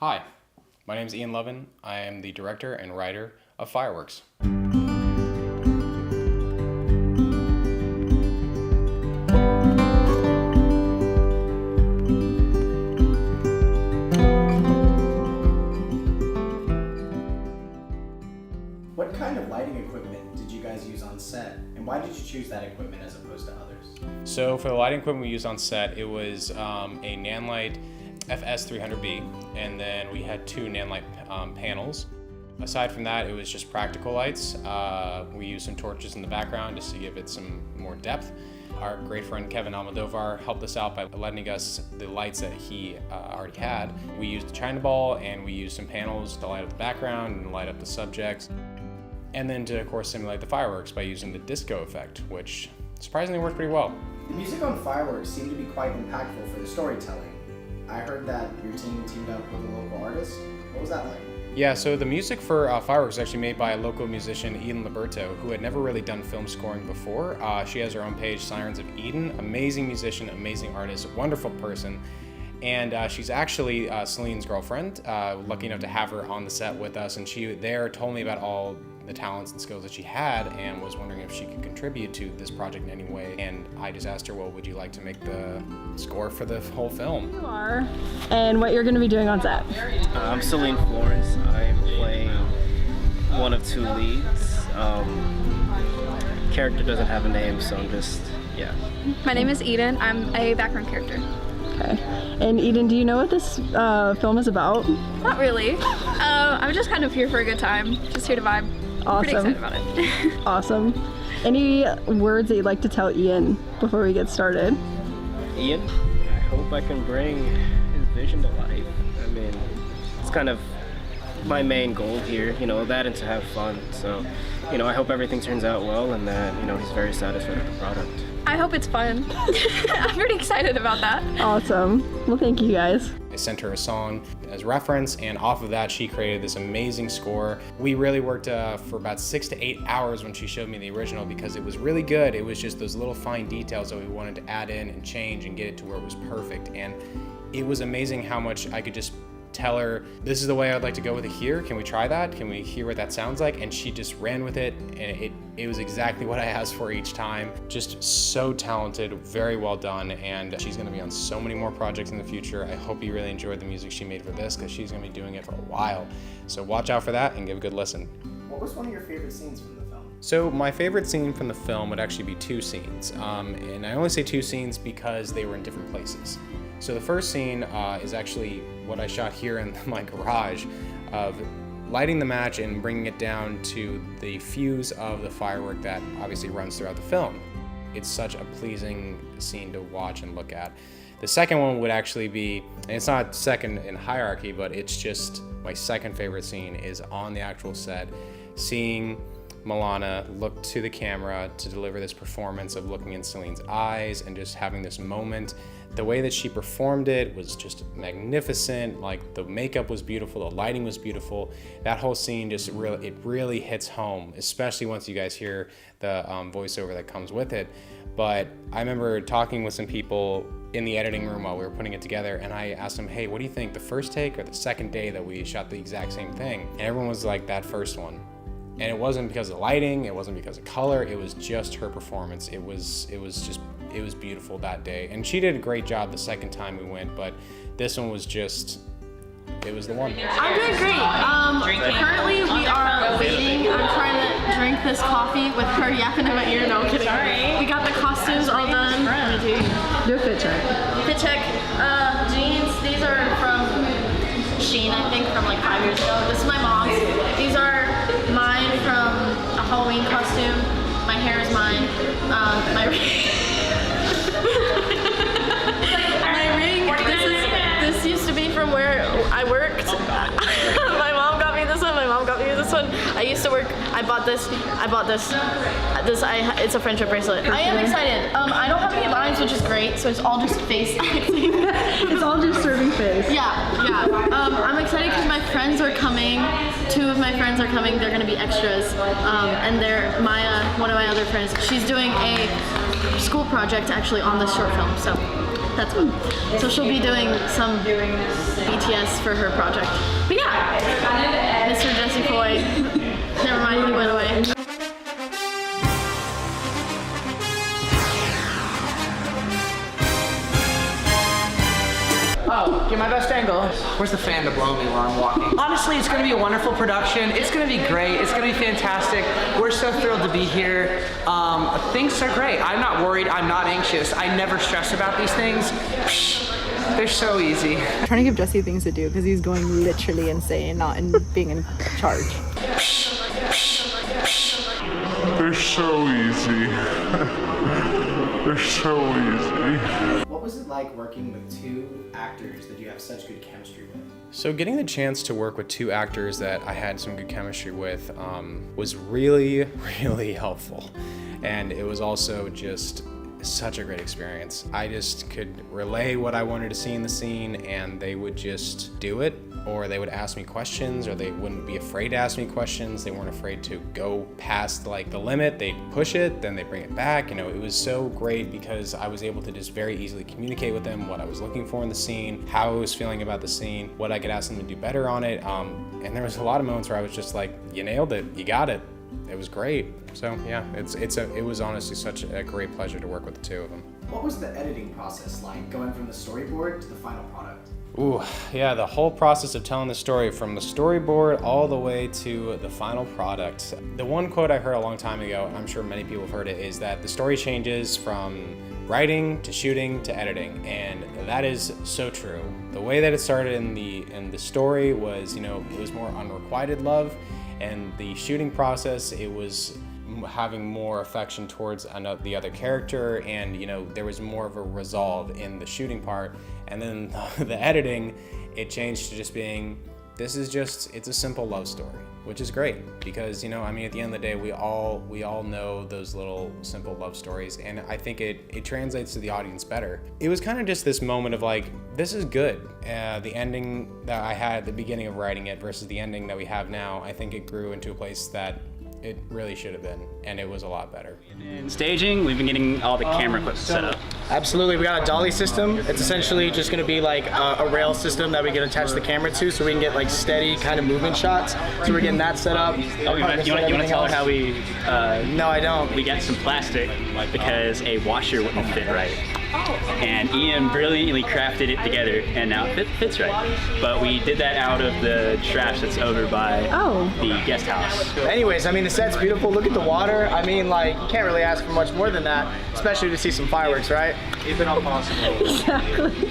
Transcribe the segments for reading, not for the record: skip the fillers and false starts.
Hi, my name is Ian Lovin. I am the director and writer of Fireworks. What kind of lighting equipment did you guys use on set, and why did you choose that equipment as opposed to others? So for the lighting equipment we used on set, it was a Nanlite FS300B, and then we had two Nanlite panels. Aside from that, it was just practical lights. We used some torches in the background just to give it some more depth. Our great friend Kevin Almodovar helped us out by lending us the lights that he already had. We used a China ball and we used some panels to light up the background and light up the subjects. And then to, of course, simulate the fireworks by using the disco effect, which surprisingly worked pretty well. The music on Fireworks seemed to be quite impactful for the storytelling. I heard that your team teamed up with a local artist. What was that like? Yeah, so the music for Fireworks was actually made by a local musician, Eden Liberto, who had never really done film scoring before. She has her own page, Sirens of Eden. Amazing musician, amazing artist, wonderful person. And she's actually Celine's girlfriend, lucky enough to have her on the set with us. And she there told me about all the talents and skills that she had and was wondering if she could contribute to this project in any way. And I just asked her, well, would you like to make the score for the whole film? You are, and what you're going to be doing on set. I'm Celine Florence. I'm playing one of two leads. Character doesn't have a name, so I'm just, yeah. My name is Eden. I'm a background character. Okay. And Eden, do you know what this film is about? Not really. I'm just kind of here for a good time. Just here to vibe. Awesome. Pretty excited about it. Awesome. Any words that you'd like to tell Ian before we get started? Ian, I hope I can bring his vision to life. I mean, it's kind of my main goal here, that and to have fun. So, I hope everything turns out well and that, he's very satisfied with the product. I hope it's fun. I'm pretty excited about that. Awesome. Well, thank you guys. I sent her a song as reference, and off of that she created this amazing score. We really worked for about 6 to 8 hours when she showed me the original because it was really good. It was just those little fine details that we wanted to add in and change and get it to where it was perfect. And it was amazing how much I could just tell her, this is the way I'd like to go with it here. Can we try that? Can we hear what that sounds like? And she just ran with it, and it was exactly what I asked for each time. Just so talented, very well done, and she's gonna be on so many more projects in the future. I hope you really enjoyed the music she made for this because she's gonna be doing it for a while. So watch out for that and give a good listen. What was one of your favorite scenes from the film? So my favorite scene from the film would actually be two scenes. And I only say two scenes because they were in different places. So the first scene is actually what I shot here in my garage of lighting the match and bringing it down to the fuse of the firework that obviously runs throughout the film. It's such a pleasing scene to watch and look at. The second one would actually be, and it's not second in hierarchy, but it's just my second favorite scene is on the actual set, seeing Milana look to the camera to deliver this performance of looking in Celine's eyes and just having this moment. The way that she performed it was just magnificent. Like, the makeup was beautiful, the lighting was beautiful. That whole scene just really hits home, especially once you guys hear the voiceover that comes with it. But I remember talking with some people in the editing room while we were putting it together, and I asked them, hey, what do you think, the first take or the second day that we shot the exact same thing? And everyone was like, that first one. And it wasn't because of lighting, it wasn't because of color, it was just her performance. It was beautiful that day. And she did a great job the second time we went, but this one was just, it was the one. I'm doing great. Currently we are waiting. I'm trying to drink this coffee with her yapping in my ear. No, I'm kidding. We got the costumes all done. Do a fit check. Fit check. Jeans. These are from Shein, I think, from like 5 years ago. This is my mom's. These are mine from a Halloween costume. My hair is mine. My ring. This used to be from where I worked. My mom got me this one. My mom got me this one. I used to work. I bought this. It's a friendship bracelet. I am excited. I don't have any lines, which is great. So it's all just face acting. It's all just serving face. Yeah. I'm excited because my friends are coming. 2 of my friends are coming. They're gonna be extras. And they're Maya, one of my other friends. She's doing a school project actually on this short film. So That's fun. So she'll be doing some BTS for her project. But yeah, Mr. Jesse Foy. Never mind, he went away. Oh, get my best angle. Where's the fan to blow me while I'm walking? Honestly, it's gonna be a wonderful production. It's gonna be great. It's gonna be fantastic. We're so thrilled to be here. Things are great. I'm not worried. I'm not anxious. I never stress about these things. They're so easy. I'm trying to give Jesse things to do because he's going literally insane, not in being in charge. They're so easy. They're so easy. What was it like working with two actors that you have such good chemistry with? So getting the chance to work with two actors that I had some good chemistry with was really, really helpful. And it was also just such a great experience. I just could relay what I wanted to see in the scene and they would just do it, or they would ask me questions, or they wouldn't be afraid to ask me questions. They weren't afraid to go past like the limit. They'd push it, then they bring it back. You know, it was so great because I was able to just very easily communicate with them what I was looking for in the scene, how I was feeling about the scene, what I could ask them to do better on it. And there was a lot of moments where I was just like, you nailed it, you got it. It was great. So yeah, it was honestly such a great pleasure to work with the two of them. What was the editing process like, going from the storyboard to the final product? Ooh, yeah, the whole process of telling the story from the storyboard all the way to the final product. The one quote I heard a long time ago, and I'm sure many people have heard it, is that the story changes from writing to shooting to editing, and that is so true. The way that it started in the story was, you know, it was more unrequited love, and the shooting process, it was having more affection towards the other character, and you know, there was more of a resolve in the shooting part. And then the editing, it changed to just being, it's a simple love story, which is great because, you know, I mean, at the end of the day, we all know those little simple love stories, and I think it translates to the audience better. It was kind of just this moment of like, this is good. The ending that I had at the beginning of writing it versus the ending that we have now, I think it grew into a place that it really should have been, and it was a lot better. In staging, we've been getting all the camera equipment set up. Absolutely, we got a dolly system. It's essentially just going to be like a rail system that we can attach the camera to, so we can get like steady kind of movement shots. So we're getting that set up. Oh, you want to tell her how we? No, I don't. We got some plastic because a washer wouldn't fit right. And Ian brilliantly crafted it together, and now it fits right. But we did that out of the trash that's over by the guest house. Anyways, I mean, the set's beautiful. Look at the water. I mean, like, you can't really ask for much more than that, especially to see some fireworks, right? Even all possible. Exactly.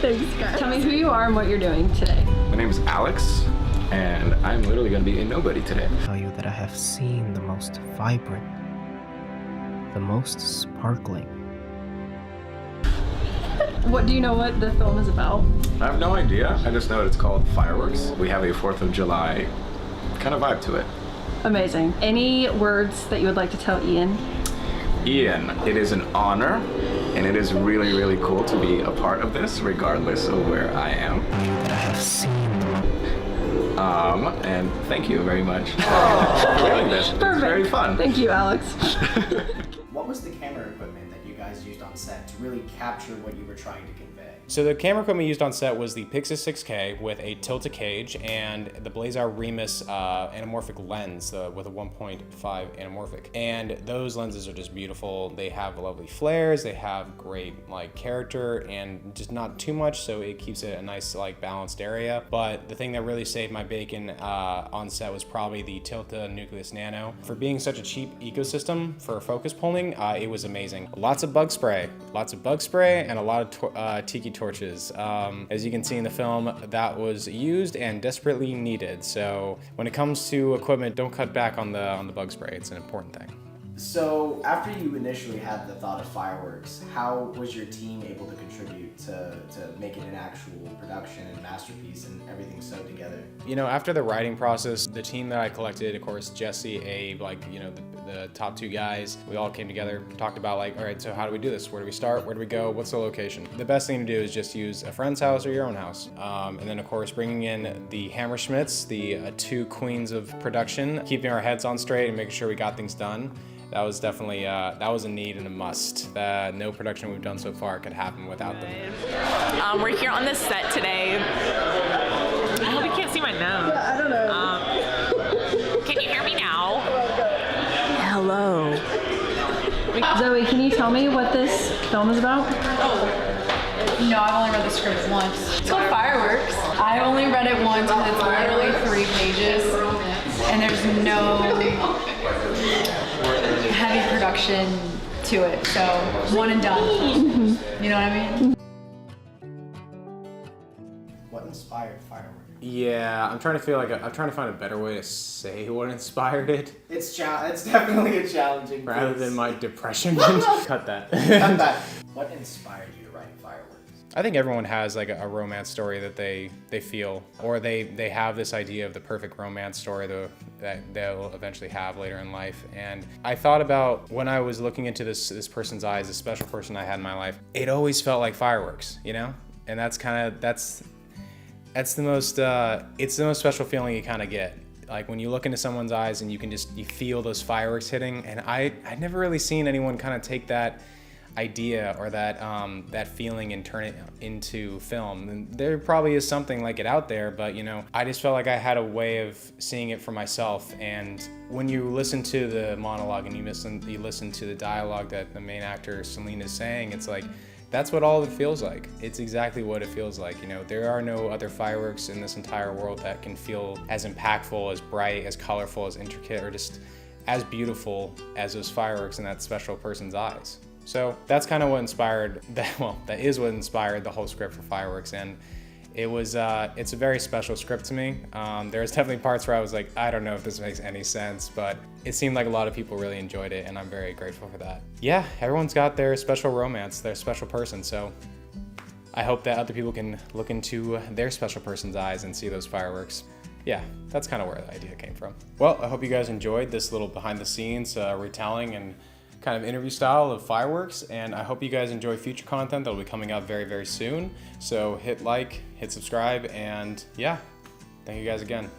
Thanks, guys. Tell me who you are and what you're doing today. My name is Alex, and I'm literally going to be a nobody today. I tell you that I have seen the most vibrant, the most sparkling. What do you know what the film is about? I have no idea. I just know it's called Fireworks. We have a 4th of July kind of vibe to it. Amazing. Any words that you would like to tell Ian? Ian, it is an honor, and it is really, really cool to be a part of this, regardless of where I am. I tell you that I have seen the and thank you very much for doing this. It's very fun. Thank you, Alex. What was the camera equipment that you guys used on set to really capture what you were trying to convey? So the camera equipment used on set was the Pixis 6K with a tilted cage and the Blazar Remus anamorphic lens with a 1.5 anamorphic. And those lenses are just beautiful. They have lovely flares, they have great like character, and just not too much, so it keeps it a nice like balanced area. But the thing that really saved my bacon on set was probably the Tilta Nucleus Nano. For being such a cheap ecosystem for focus pulling, it was amazing. Lots of bug spray, and a lot of tiki torches. As you can see in the film, that was used and desperately needed. So when it comes to equipment, don't cut back on the bug spray. It's an important thing. So after you initially had the thought of fireworks, how was your team able to contribute to make it an actual production and masterpiece and everything sewed together? You know, after the writing process, the team that I collected, of course, Jesse, Abe, like, you know, the top two guys, we all came together, talked about like, all right, so how do we do this? Where do we start? Where do we go? What's the location? The best thing to do is just use a friend's house or your own house. And then of course, bringing in the Hammerschmidts, the two queens of production, keeping our heads on straight and making sure we got things done. that was definitely, that was a need and a must. No production we've done so far could happen without them. We're here on the set today. I hope you can't see my nose. I don't know. Can you hear me now? Hello. Zoe, can you tell me what this film is about? No, I've only read the script once. It's called Fireworks. I only read it once because it's literally 3 pages and there's no heavy production to it. So one and done. You know what I mean? What inspired Fireworks? Yeah, I'm trying to find a better way to say what inspired it. It's definitely a challenging rather piece. than my depression. Cut that. Cut that. What inspired you to write Fireworks? I think everyone has like a romance story that they feel, or they have this idea of the perfect romance story that they'll eventually have later in life. And I thought about when I was looking into this person's eyes, this special person I had in my life, it always felt like fireworks, you know? And that's the most it's the most special feeling you kind of get. Like when you look into someone's eyes and you feel those fireworks hitting. And I'd never really seen anyone kind of take that idea or that feeling and turn it into film. And there probably is something like it out there, but you know, I just felt like I had a way of seeing it for myself. And when you listen to the monologue and you listen to the dialogue that the main actor Celine is saying, it's like, that's what all of it feels like. It's exactly what it feels like. You know, there are no other fireworks in this entire world that can feel as impactful, as bright, as colorful, as intricate, or just as beautiful as those fireworks in that special person's eyes. So that's kind of what inspired that. Well, that is what inspired the whole script for Fireworks, and it was it's a very special script to me. There's definitely parts where I was like, I don't know if this makes any sense, but it seemed like a lot of people really enjoyed it, and I'm very grateful for that. Yeah, everyone's got their special romance, their special person, so I hope that other people can look into their special person's eyes and see those fireworks. Yeah, that's kind of where the idea came from. Well, I hope you guys enjoyed this little behind the scenes retelling and kind of interview style of Fireworks, and I hope you guys enjoy future content that will be coming out very, very soon. So hit like, hit subscribe, and yeah, thank you guys again.